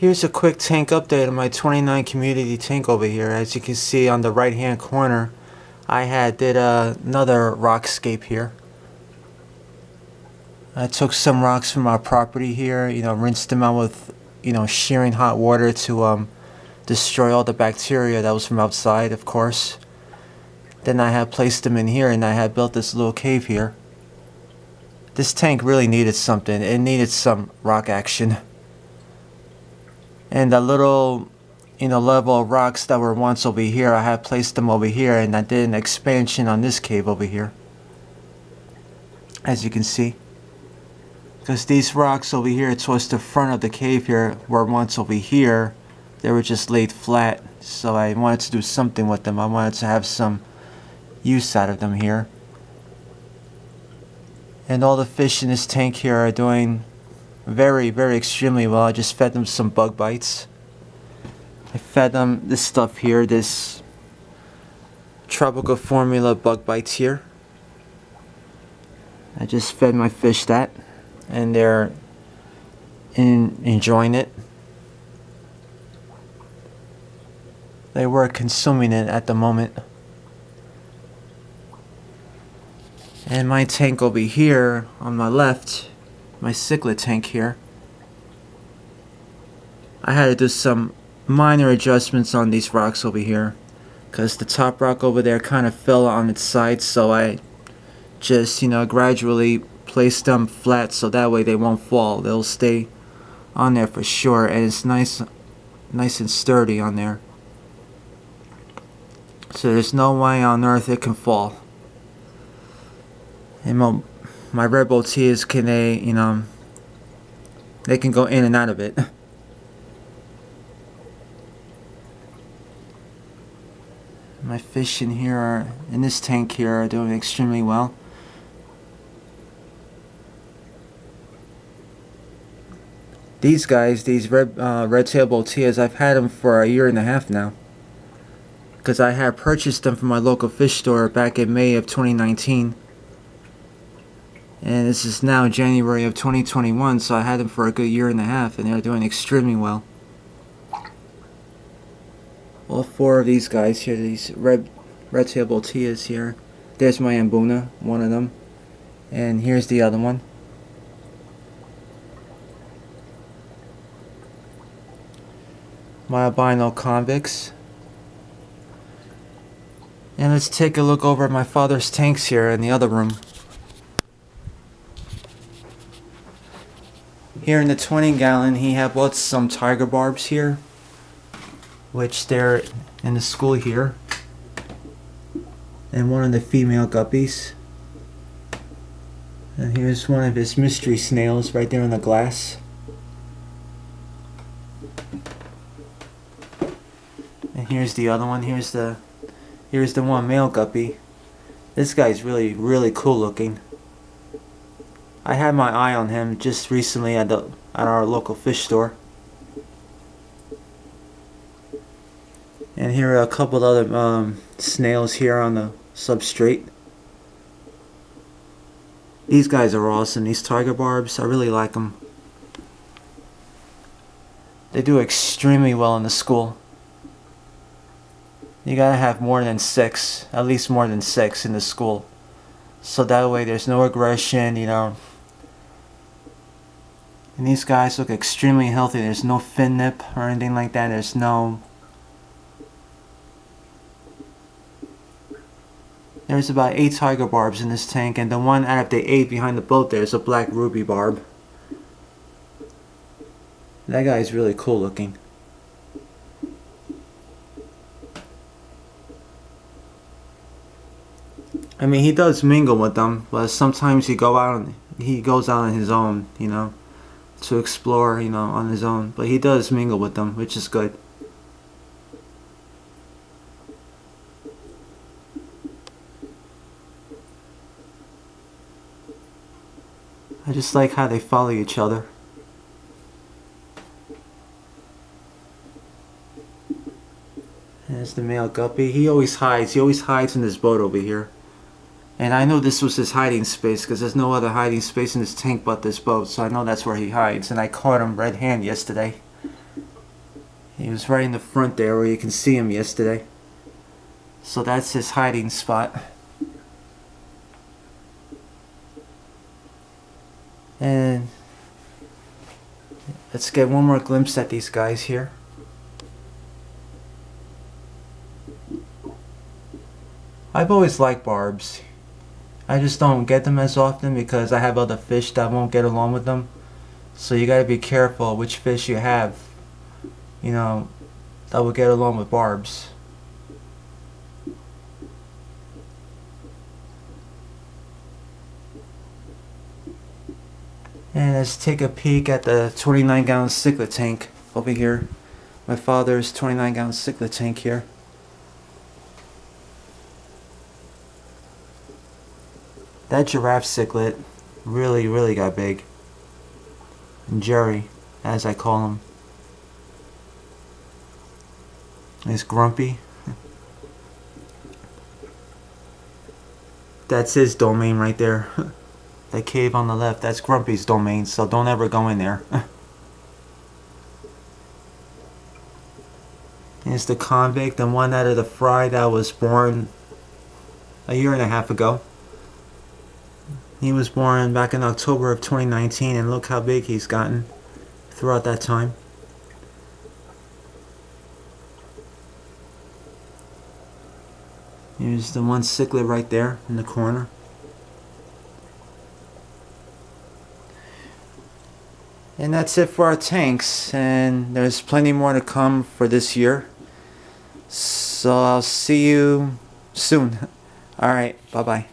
Here's a quick tank update on my 29 community tank over here. As you can see on the right hand corner, I did another rockscape here. I took some rocks from our property here, rinsed them out with, shearing hot water to destroy all the bacteria that was from outside, of course. Then I had placed them in here, and I had built this little cave here. This tank really needed something. It needed some rock action. And the little, level of rocks that were once over here, I had placed them over here, and I did an expansion on this cave over here. As you can see. Because these rocks over here towards the front of the cave here were once over here. They were just laid flat. So I wanted to do something with them. I wanted to have some use out of them here. And all the fish in this tank here are doing very, very extremely well. I just fed them some bug bites. I fed them this stuff here, this tropical formula bug bites here. I just fed my fish that, and they're enjoying it. They were consuming it at the moment. And my tank over here on my left, my cichlid tank here, I had to do some minor adjustments on these rocks over here because the top rock over there kind of fell on its side, so I just gradually placed them flat so that way they won't fall. They'll stay on there for sure, and it's nice and sturdy on there, so there's no way on earth it can fall. And my red boatias they can go in and out of it. My fish in here in this tank here are doing extremely well. These guys, these red-tailed boatias, I've had them for a year and a half now. Because I had purchased them from my local fish store back in May of 2019. And this is now January of 2021, so I had them for a good year and a half, and they're doing extremely well. All four of these guys here, these red-tailed boatias here. There's my ambuna, one of them. And here's the other one. My albino convicts. And let's take a look over at my father's tanks here in the other room. Here in the 20-gallon, he had bought some tiger barbs here, which they're in the school here, and one of the female guppies. And here's one of his mystery snails right there in the glass. And here's the other one. Here's the one male guppy. This guy's really, really cool looking. I had my eye on him just recently at our local fish store. And here are a couple other snails here on the substrate. These guys are awesome. These tiger barbs, I really like them. They do extremely well in the school. You gotta have more than 6, at least more than 6 in the school. So that way there's no aggression, And these guys look extremely healthy. There's no fin nip or anything like that. There's about 8 tiger barbs in this tank, and the one out of the 8 behind the boat there is a black ruby barb. That guy is really cool looking. I mean, he does mingle with them, but sometimes he goes out on his own, to explore, on his own. But he does mingle with them, which is good. I just like how they follow each other. There's the male guppy. He always hides. He always hides in this boat over here. And I know this was his hiding space because there's no other hiding space in this tank but this boat. So I know that's where he hides. And I caught him red-handed yesterday. He was right in the front there where you can see him yesterday. So that's his hiding spot. And let's get one more glimpse at these guys here. I've always liked barbs. I just don't get them as often because I have other fish that won't get along with them. So you gotta be careful which fish you have, you know, that will get along with barbs. And let's take a peek at the 29-gallon cichlid tank over here. My father's 29-gallon cichlid tank here. That giraffe cichlid really got big. And Jerry, as I call him, is grumpy. That's his domain right there. That cave on the left, that's Grumpy's domain, so don't ever go in there. Here's the convict, and one out of the fry that was born a year and a half ago. He was born back in October of 2019, and look how big he's gotten throughout that time. Here's the one cichlid right there in the corner. And that's it for our tanks, and there's plenty more to come for this year. So I'll see you soon. Alright, bye bye.